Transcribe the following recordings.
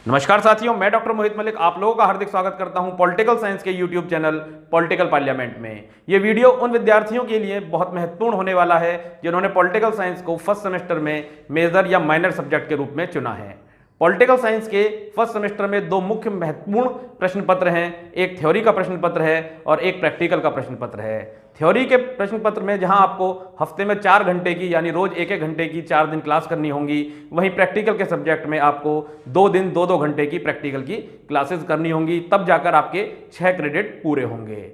नमस्कार साथियों, मैं डॉक्टर मोहित मलिक आप लोगों का हार्दिक स्वागत करता हूं पॉलिटिकल साइंस के यूट्यूब चैनल पॉलिटिकल पार्लियामेंट में। ये वीडियो उन विद्यार्थियों के लिए बहुत महत्वपूर्ण होने वाला है जिन्होंने पॉलिटिकल साइंस को फर्स्ट सेमेस्टर में मेजर या माइनर सब्जेक्ट के रूप में चुना है। पॉलिटिकल साइंस के फर्स्ट सेमेस्टर में दो मुख्य महत्वपूर्ण प्रश्न पत्र हैं, एक थ्योरी का प्रश्न पत्र है और एक प्रैक्टिकल का प्रश्न पत्र है। थ्योरी के प्रश्न पत्र में जहां आपको हफ्ते में 4 घंटे की यानी रोज 1-1 घंटे की 4 दिन क्लास करनी होंगी, वहीं प्रैक्टिकल के सब्जेक्ट में आपको 2 दिन 2-2 घंटे की प्रैक्टिकल की क्लासेस करनी होंगी, तब जाकर आपके 6 क्रेडिट पूरे होंगे।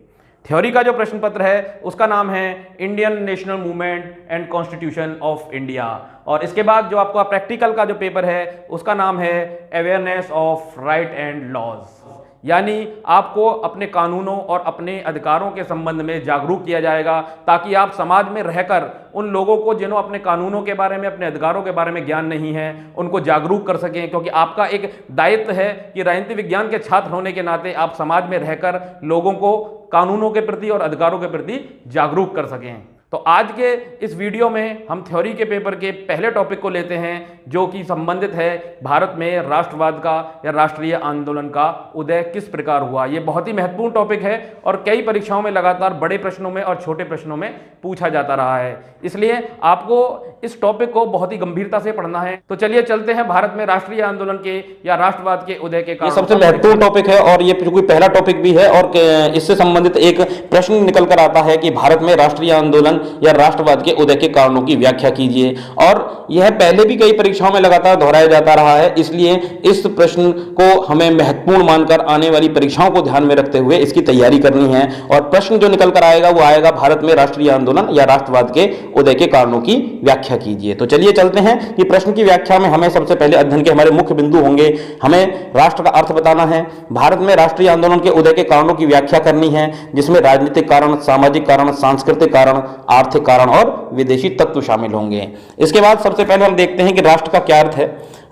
थ्योरी का जो प्रश्न पत्र है उसका नाम है Indian national movement and constitution of India, और इसके बाद जो आपका प्रैक्टिकल का जो पेपर है उसका नाम है awareness of right and laws, यानी आपको अपने कानूनों और अपने अधिकारों के संबंध में जागरूक किया जाएगा ताकि आप समाज में रहकर उन लोगों को जिन्हों अपने कानूनों के बारे में, अपने अधिकारों के बारे में ज्ञान नहीं है, उनको जागरूक कर सकें। क्योंकि आपका एक दायित्व है कि राजनीति विज्ञान के छात्र होने के नाते आप समाज में रहकर लोगों को कानूनों के प्रति और अधिकारों के प्रति जागरूक कर सकें। तो आज के इस वीडियो में हम थ्योरी के पेपर के पहले टॉपिक को लेते हैं जो कि संबंधित है भारत में राष्ट्रवाद का या राष्ट्रीय आंदोलन का उदय किस प्रकार हुआ। यह बहुत ही महत्वपूर्ण टॉपिक है और कई परीक्षाओं में लगातार बड़े प्रश्नों में और छोटे प्रश्नों में पूछा जाता रहा है, इसलिए आपको इस टॉपिक को बहुत ही गंभीरता से पढ़ना है। तो चलिए चलते हैं भारत में राष्ट्रीय आंदोलन के या राष्ट्रवाद के उदय के कारण। सबसे महत्वपूर्ण टॉपिक है और ये कोई पहला टॉपिक भी है और इससे संबंधित एक प्रश्न निकल कर आता है कि भारत में राष्ट्रीय आंदोलन या राष्ट्रवाद के उदय के कारणों की व्याख्या कीजिए। और यह पहले भी कई परीक्षाओं में लगातार दोहराया जाता रहा है, इसलिए इस प्रश्न को हमें महत्वपूर्ण मानकर आने वाली परीक्षाओं को ध्यान में रखते हुए इसकी तैयारी करनी है। और प्रश्न जो निकल कर आएगा वो आएगा भारत में राष्ट्रीय आंदोलन या राष्ट्रवाद के उदय के कारणों की व्याख्या कीजिए। तो चलिए चलते हैं कि प्रश्न की व्याख्या में हमें सबसे पहले अध्ययन के हमारे मुख्य बिंदु होंगे। हमें राष्ट्र का अर्थ बताना है, भारत में राष्ट्रीय आंदोलन के उदय के कारणों की व्याख्या करनी है जिसमें राजनीतिक कारण, सामाजिक कारण, सांस्कृतिक कारण, आर्थिक कारण और विदेशी तत्व शामिल होंगे। इसके बाद सबसे पहले हम देखते हैं कि राष्ट्र का क्या अर्थ है।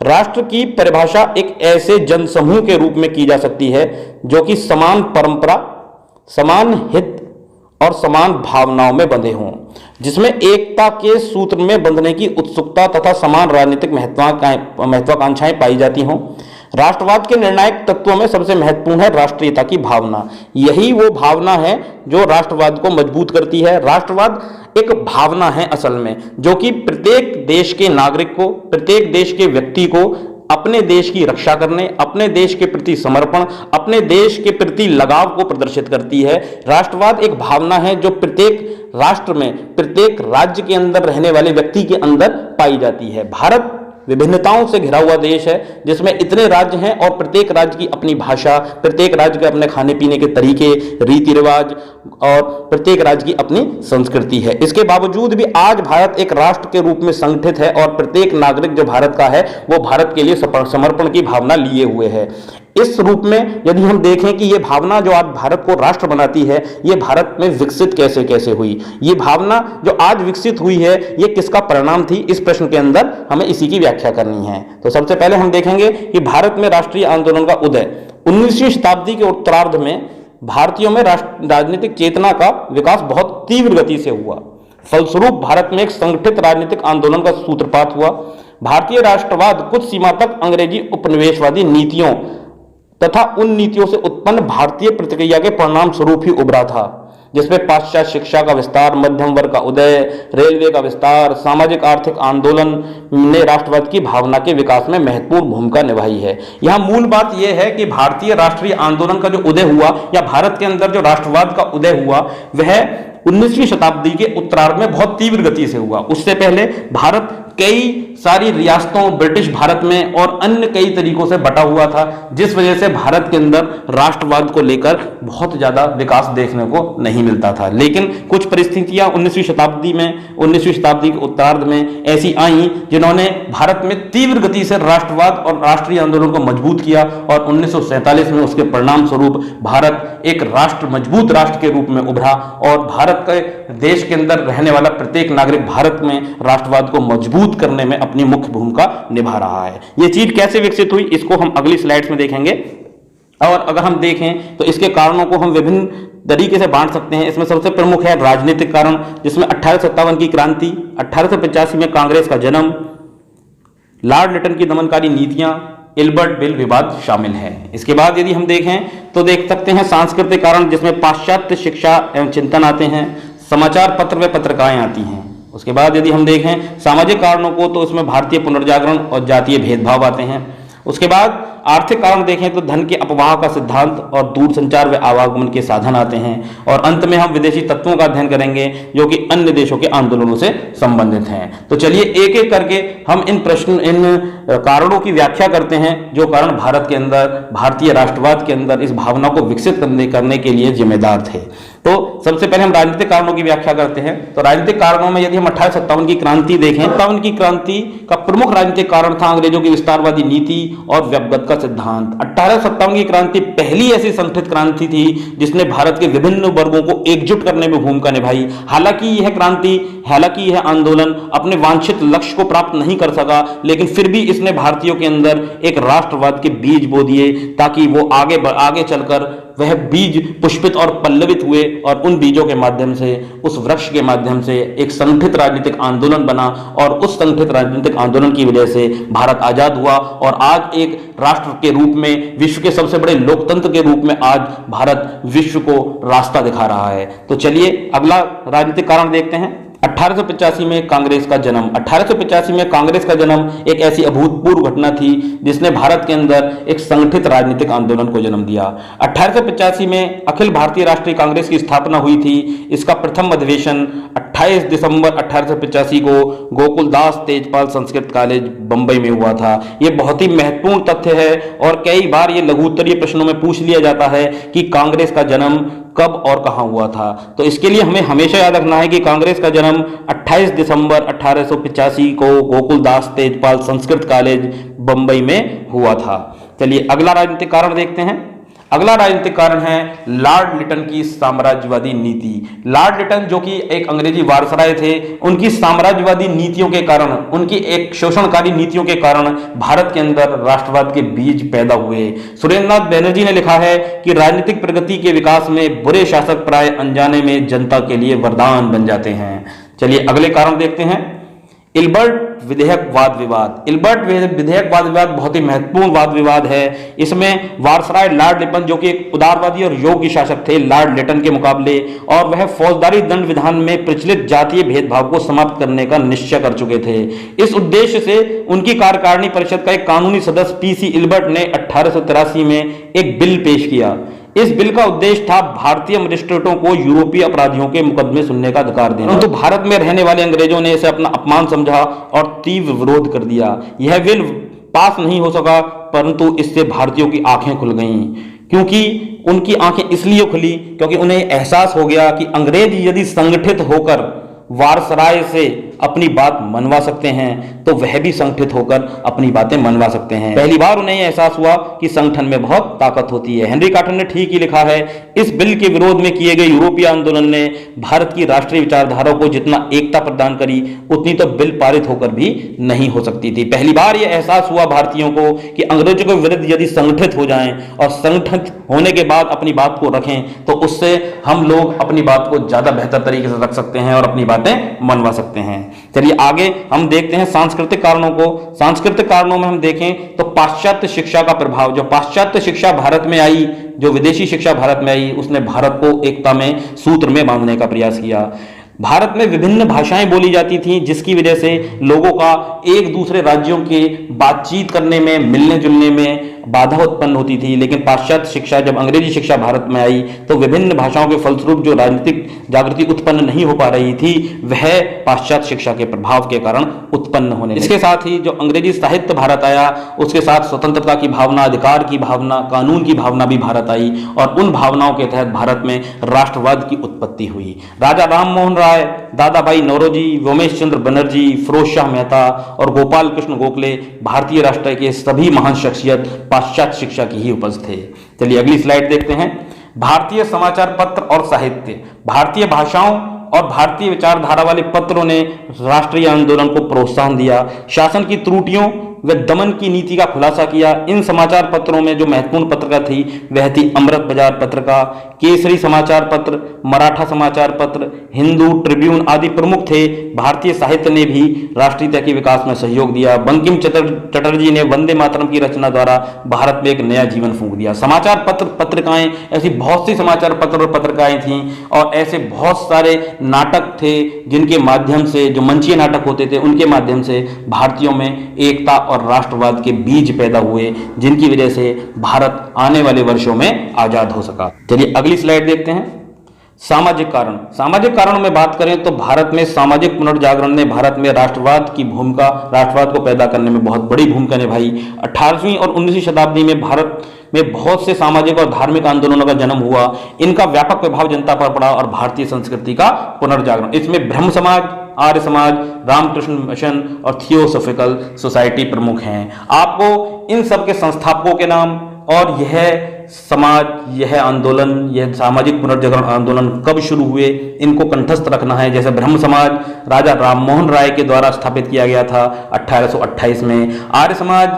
राष्ट्र की परिभाषा एक ऐसे जनसमूह के रूप में की जा सकती है जो कि समान परंपरा, समान हित और समान भावनाओं में बंधे हों, जिसमें एकता के सूत्र में बंधने की उत्सुकता तथा समान राजनीतिक महत्वाकांक्षाएं पाई जाती हों। राष्ट्रवाद के निर्णायक तत्वों में सबसे महत्वपूर्ण है राष्ट्रीयता की भावना। यही वो भावना है जो राष्ट्रवाद को मजबूत करती है। राष्ट्रवाद एक भावना है असल में, जो कि प्रत्येक देश के नागरिक को, प्रत्येक देश के व्यक्ति को अपने देश की रक्षा करने, अपने देश के प्रति समर्पण, अपने देश के प्रति लगाव को प्रदर्शित करती है। राष्ट्रवाद एक भावना है जो प्रत्येक राष्ट्र में, प्रत्येक राज्य के अंदर रहने वाले व्यक्ति के अंदर पाई जाती है। भारत विभिन्नताओं से घिरा हुआ देश है जिसमें इतने राज्य हैं और प्रत्येक राज्य की अपनी भाषा, प्रत्येक राज्य के अपने खाने पीने के तरीके, रीति रिवाज और प्रत्येक राज्य की अपनी संस्कृति है। इसके बावजूद भी आज भारत एक राष्ट्र के रूप में संगठित है और प्रत्येक नागरिक जो भारत का है वो भारत के लिए समर्पण की भावना लिए हुए है। इस रूप में यदि हम देखें कि ये भावना जो आज भारत को राष्ट्र बनाती है, ये भारत में विकसित कैसे कैसे हुई, ये भावना जो आज विकसित हुई है ये किसका परिणाम थी, इस प्रश्न के अंदर हमें इसी की व्याख्या करनी है। तो सबसे पहले हम देखेंगे कि भारत में राष्ट्रीय आंदोलन का उदय 19वीं शताब्दी के उत्तरार्ध में भारतीयों में राजनीतिक चेतना का विकास बहुत तीव्र गति से हुआ। फलस्वरूप भारत में एक संगठित राजनीतिक आंदोलन का सूत्रपात हुआ। भारतीय राष्ट्रवाद कुछ सीमा तक अंग्रेजी उपनिवेशवादी नीतियों तथा उन नीतियों से उत्पन्न भारतीय प्रतिक्रिया के परिणाम स्वरूप ही उभरा था, जिसमें पाश्चात्य शिक्षा का विस्तार, मध्यम वर्ग का उदय, रेलवे का विस्तार, सामाजिक आर्थिक आंदोलन ने राष्ट्रवाद की भावना के विकास में महत्वपूर्ण भूमिका निभाई है। यहां मूल बात यह है कि भारतीय राष्ट्रीय आंदोलन का जो उदय हुआ या भारत के अंदर जो राष्ट्रवाद का उदय हुआ वह 19वीं शताब्दी के उत्तरार्ध में बहुत तीव्र गति से हुआ। उससे पहले भारत कई सारी रियासतों, ब्रिटिश भारत में और अन्य कई तरीकों से बटा हुआ था, जिस वजह से भारत के अंदर राष्ट्रवाद को लेकर बहुत ज्यादा विकास देखने को नहीं मिलता था। लेकिन कुछ परिस्थितियां 19वीं शताब्दी के उत्तरार्ध में ऐसी आई जिन्होंने भारत में तीव्र गति से राष्ट्रवाद और राष्ट्रीय आंदोलन को मजबूत किया और 1947 में उसके परिणाम स्वरूप भारत एक राष्ट्र, मजबूत राष्ट्र के रूप में उभरा और भारत के देश के अंदर रहने वाला प्रत्येक नागरिक भारत में राष्ट्रवाद को मजबूत करने में अपनी मुख्य भूमिका निभा रहा है। यह चीज कैसे विकसित हुई इसको हम अगली स्लाइड्स में देखेंगे। और अगर हम देखें तो इसके कारणों को हम विभिन्न तरीके से बांट सकते हैं। इसमें सबसे प्रमुख है राजनीतिक कारण, जिसमें 1857 की क्रांति, 1885 में कांग्रेस का जन्म, लॉर्ड लिटन की दमनकारी नीतियां, इल्बर्ट बिल विवाद शामिल है। इसके बाद यदि हम देखें तो देख सकते हैं सांस्कृतिक कारण, जिसमें पाश्चात्य शिक्षा एवं चिंतन आते हैं, समाचार पत्र व पत्रिकाएं आती हैं। उसके बाद यदि हम देखें सामाजिक कारणों को तो इसमें भारतीय पुनर्जागरण और जातीय भेदभाव आते हैं। उसके बाद आर्थिक कारण देखें तो धन के अपवाह का सिद्धांत और दूरसंचार व आवागमन के साधन आते हैं। और अंत में हम विदेशी तत्वों का अध्ययन करेंगे जो कि अन्य देशों के आंदोलनों से संबंधित हैं। तो चलिए एक एक करके हम इन कारणों की व्याख्या करते हैं जो कारण भारत के अंदर, भारतीय राष्ट्रवाद के अंदर इस भावना को विकसित करने के लिए जिम्मेदार थे। तो सबसे पहले हम राजनीतिक कारणों की व्याख्या करते हैं। तो राजनीतिक कारणों में यदि हम 1857 की क्रांति देखें, 57 की क्रांति का प्रमुख राजनीतिक कारण था अंग्रेजों की विस्तारवादी नीति और व्यवगत का सिद्धांत। 1857 की क्रांति पहली ऐसी संगठित क्रांति थी जिसने भारत के विभिन्न वर्गों को एकजुट करने में भूमिका निभाई। हालांकि यह आंदोलन अपने वांछित लक्ष्य को प्राप्त नहीं कर सका, लेकिन फिर भी इसने भारतीयों के अंदर एक राष्ट्रवाद के बीज बो दिए ताकि वो आगे चलकर वह बीज पुष्पित और पल्लवित हुए और उन बीजों के माध्यम से, उस वृक्ष के माध्यम से एक संगठित राजनीतिक आंदोलन बना और उस संगठित राजनीतिक आंदोलन की वजह से भारत आजाद हुआ और आज एक राष्ट्र के रूप में, विश्व के सबसे बड़े लोकतंत्र के रूप में आज भारत विश्व को रास्ता दिखा रहा है। तो चलिए अगला राजनीतिक कारण देखते हैं। 1885 में कांग्रेस का जन्म। 1885 में कांग्रेस का जन्म एक ऐसी अभूतपूर्व घटना थी जिसने भारत के अंदर एक संगठित राजनीतिक आंदोलन को जन्म दिया। 1885 में अखिल भारतीय राष्ट्रीय कांग्रेस की स्थापना हुई थी। इसका प्रथम अधिवेशन 28 दिसंबर 1885 को गोकुलदास तेजपाल संस्कृत कॉलेज बंबई में हुआ था। यह बहुत ही महत्वपूर्ण तथ्य है और कई बार यह लघु उत्तरीय प्रश्नों में पूछ लिया जाता है कि कांग्रेस का जन्म कब और कहां हुआ था। तो इसके लिए हमें हमेशा याद रखना है कि कांग्रेस का जन्म 28 दिसंबर 1885 को गोकुलदास तेजपाल संस्कृत कॉलेज बंबई में हुआ था। चलिए अगला राजनीतिक कारण देखते हैं। अगला राजनीतिक कारण है लॉर्ड लिटन की साम्राज्यवादी नीति। लॉर्ड लिटन जो कि एक अंग्रेजी वायसराय थे, उनकी साम्राज्यवादी नीतियों के कारण, उनकी एक शोषणकारी नीतियों के कारण भारत के अंदर राष्ट्रवाद के बीज पैदा हुए। सुरेंद्रनाथ बैनर्जी ने लिखा है कि राजनीतिक प्रगति के विकास में बुरे शासक प्राय अनजाने में जनता के लिए वरदान बन जाते हैं। चलिए अगले कारण देखते हैं। इल्बर्ट विधेयक वाद विवाद। इल्बर्ट विधेयक वाद विवाद बहुत ही महत्वपूर्ण वाद विवाद है। इसमें वायसराय लॉर्ड लिटन जो कि एक उदारवादी और योग्य शासक थे लॉर्ड लिटन के मुकाबले, और वह फौजदारी दंड विधान में प्रचलित जातीय भेदभाव को समाप्त करने का निश्चय कर चुके थे। इस उद्देश्य से उनकी कार्यकारिणी परिषद का एक कानूनी सदस्य पीसी इल्बर्ट ने 1883 में एक बिल पेश किया। इस बिल का उद्देश्य था भारतीय मजिस्ट्रेटों को यूरोपीय अपराधियों के मुकदमे सुनने का अधिकार देना, परंतु भारत में रहने वाले अंग्रेजों ने इसे अपना अपमान समझा और तीव्र विरोध कर दिया। यह बिल पास नहीं हो सका, परंतु इससे भारतीयों की आंखें खुल गईं। क्योंकि उनकी आंखें इसलिए खुली क्योंकि उन्हें एहसास हो गया कि अंग्रेज यदि संगठित होकर वायसराय से अपनी बात मनवा सकते हैं तो वह भी संगठित होकर अपनी बातें मनवा सकते हैं। पहली बार उन्हें एहसास हुआ कि संगठन में बहुत ताकत होती है। हेनरी कार्टर ने ठीक ही लिखा है, इस बिल के विरोध में किए गए यूरोपीय आंदोलन ने भारत की राष्ट्रीय विचारधारा को जितना एकता प्रदान करी, उतनी तो बिल पारित होकर भी नहीं हो सकती थी। पहली बार यह एहसास हुआ भारतीयों को कि अंग्रेजों के विरुद्ध यदि संगठित हो जाएं और संगठित होने के बाद अपनी बात को रखें तो उससे हम लोग अपनी बात को ज्यादा बेहतर तरीके से रख सकते हैं और अपनी बातें मनवा सकते हैं। चलिए आगे हम देखते हैं सांस्कृतिक कारणों को। सांस्कृतिक कारणों में हम देखें तो पाश्चात्य शिक्षा का प्रभाव। जो पाश्चात्य शिक्षा भारत में आई, जो विदेशी शिक्षा भारत में आई, उसने भारत को एकता में सूत्र में बांधने का प्रयास किया। भारत में विभिन्न भाषाएं बोली जाती थीं, जिसकी वजह से लोगों का एक दूसरे राज्यों के बातचीत करने में, मिलने जुलने में बाधा उत्पन्न होती थी। लेकिन पाश्चात्य शिक्षा, जब अंग्रेजी शिक्षा भारत में आई तो विभिन्न भाषाओं के फलस्वरूप जो राजनीतिक जागृति उत्पन्न नहीं हो पा रही थी, वह पाश्चात्य शिक्षा के प्रभाव के कारण उत्पन्न होने लगी। इसके साथ ही जो अंग्रेजी साहित्य भारत आया, उसके साथ स्वतंत्रता की भावना, अधिकार की भावना, कानून की भावना भी भारत आई और उन भावनाओं के तहत भारत में राष्ट्रवाद की उत्पत्ति हुई। राजा राम मोहन राय, दादा भाई नौरोजी, व्योमेश चंद्र बनर्जी, फिरोज शाह मेहता और गोपाल कृष्ण गोखले भारतीय राष्ट्र के सभी महान शख्सियत पाश्चात्य शिक्षा की ही उपज थे। चलिए अगली स्लाइड देखते हैं। भारतीय समाचार पत्र और साहित्य। भारतीय भाषाओं और भारतीय विचारधारा वाले पत्रों ने राष्ट्रीय आंदोलन को प्रोत्साहन दिया। शासन की त्रुटियों व दमन की नीति का खुलासा किया। इन समाचार पत्रों में जो महत्वपूर्ण पत्रिका थी वह थी अमृत बाजार पत्रिका, केसरी समाचार पत्र, मराठा समाचार पत्र, हिंदू, ट्रिब्यून आदि प्रमुख थे। भारतीय साहित्य ने भी राष्ट्रीयता के विकास में सहयोग दिया। बंकिम चटर्जी ने वंदे मातरम की रचना द्वारा भारत में एक नया जीवन फूंक दिया। समाचार पत्र पत्रिकाएं, ऐसी बहुत सी समाचार पत्र और पत्रिकाएं थीं और ऐसे बहुत सारे नाटक थे जिनके माध्यम से, जो मंचीय नाटक होते थे उनके माध्यम से भारतीयों में एकता और राष्ट्रवाद के बीज पैदा हुए, जिनकी वजह से भारत आने वाले वर्षों में आजाद हो सका। चलिए अगली स्लाइड देखते हैं। सामाजिक कारण। सामाजिक कारणों में बात करें तो भारत में सामाजिक पुनर्जागरण ने भारत में राष्ट्रवाद की भूमिका, राष्ट्रवाद को पैदा करने में बहुत बड़ी भूमिका निभाई। 18वीं और 19वीं शताब्दी में भारत में बहुत से सामाजिक और धार्मिक आंदोलनों का जन्म हुआ। इनका व्यापक प्रभाव जनता पर पड़ा और भारतीय संस्कृति का पुनर्जागरण, इसमें ब्रह्म समाज, आर्य समाज, रामकृष्ण मिशन और थियोसॉफिकल सोसाइटी प्रमुख हैं। आपको इन सब के संस्थापकों के नाम और यह समाज, यह आंदोलन, यह सामाजिक पुनर्जागरण आंदोलन कब शुरू हुए, इनको कंठस्थ रखना है। जैसे ब्रह्म समाज राजा राममोहन राय के द्वारा स्थापित किया गया था 1828 में। आर्य समाज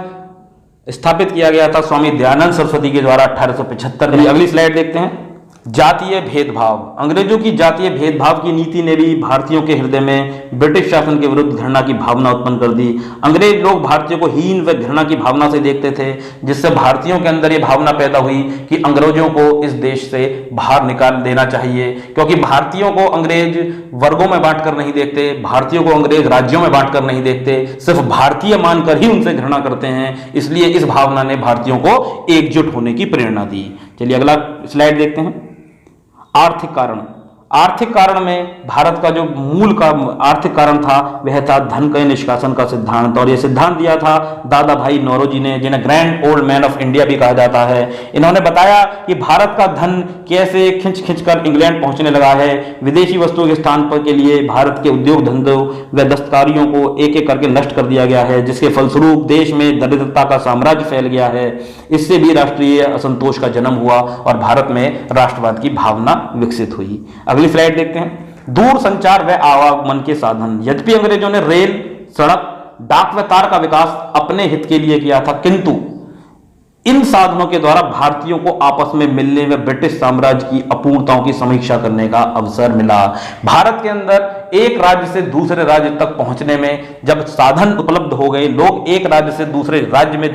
स्थापित किया गया था स्वामी दयानंद सरस्वती के द्वारा 1875 में। अगली स्लाइड देखते हैं। जातीय भेदभाव। अंग्रेजों की जातीय भेदभाव की नीति ने भी भारतीयों के हृदय में ब्रिटिश शासन के विरुद्ध घृणा की भावना उत्पन्न कर दी। अंग्रेज लोग भारतीयों को हीन व घृणा की भावना से देखते थे, जिससे भारतीयों के अंदर यह भावना पैदा हुई कि अंग्रेजों को इस देश से बाहर निकाल देना चाहिए, क्योंकि भारतीयों को अंग्रेज वर्गों में बांटकर नहीं देखते, भारतीयों को अंग्रेज राज्यों में बांटकर नहीं देखते, सिर्फ भारतीय मानकर ही उनसे घृणा करते हैं। इसलिए इस भावना ने भारतीयों को एकजुट होने की प्रेरणा दी। चलिए अगला स्लाइड देखते हैं। आर्थिक कारण। आर्थिक कारण में भारत का जो मूल का आर्थिक कारण था वह था धन के निष्कासन का सिद्धांत, और यह सिद्धांत दिया था दादा भाई नौरोजी ने, जिन्हें grand old man of India भी कहा जाता है। इन्होंने बताया कि भारत का धन कैसे खिंच खिंच कर इंग्लैंड पहुंचने लगा है। विदेशी वस्तुओं के स्थान पर के लिए भारत के उद्योग धंधों व दस्तकारियों को एक एक करके नष्ट कर दिया गया है, जिसके फलस्वरूप देश में दरिद्रता का साम्राज्य फैल गया है। इससे भी राष्ट्रीय असंतोष का जन्म हुआ और भारत में राष्ट्रवाद की भावना विकसित हुई। अगली स्लाइड देखते हैं। दूर संचार व आवागमन के साधन। यद्यपि अंग्रेजों ने रेल, सड़क, डाक व तार का विकास अपने हित के लिए किया था, किंतु इन साधनों के द्वारा भारतीयों को आपस में मिलने व ब्रिटिश साम्राज्य की अपूर्णताओं की समीक्षा करने का अवसर मिला। भारत के अंदर एक राज्य से दूसरे राज्य तक पहुंचने में जब साधन उपलब्ध हो गए, लोग एक राज्य से दूसरे राज्य में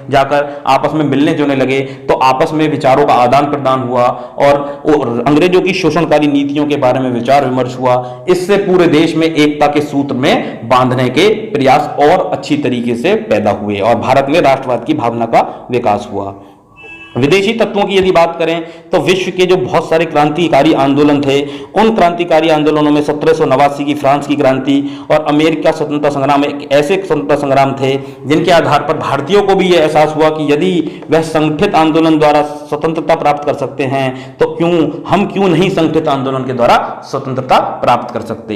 जाकर आपस में मिलने जुलने लगे, तो आपस में विचारों का आदान प्रदान हुआ और अंग्रेजों की शोषणकारी नीतियों के बारे में विचार विमर्श हुआ। इससे पूरे देश में एकता के सूत्र में बांधने के प्रयास और अच्छी तरीके से पैदा हुए और भारत में राष्ट्रवाद की भावना का विकास हुआ। विदेशी तत्वों की यदि बात करें तो विश्व के जो बहुत सारे क्रांतिकारी आंदोलन थे, उन क्रांतिकारी आंदोलनों में 1789 की फ्रांस की क्रांति और अमेरिका स्वतंत्रता संग्राम एक ऐसे स्वतंत्रता संग्राम थे जिनके आधार पर भारतीयों को भी यह एहसास हुआ कि यदि वह संगठित आंदोलन द्वारा स्वतंत्रता प्राप्त कर सकते हैं तो हम क्यों नहीं संगठित आंदोलन के द्वारा स्वतंत्रता प्राप्त कर सकते।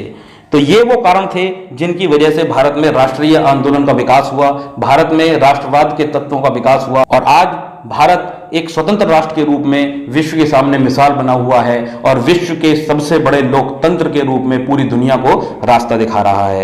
तो ये वो कारण थे जिनकी वजह से भारत में राष्ट्रीय आंदोलन का विकास हुआ, भारत में राष्ट्रवाद के तत्वों का विकास हुआ और आज भारत एक स्वतंत्र राष्ट्र के रूप में विश्व के सामने मिसाल बना हुआ है और विश्व के सबसे बड़े लोकतंत्र के रूप में पूरी दुनिया को रास्ता दिखा रहा है।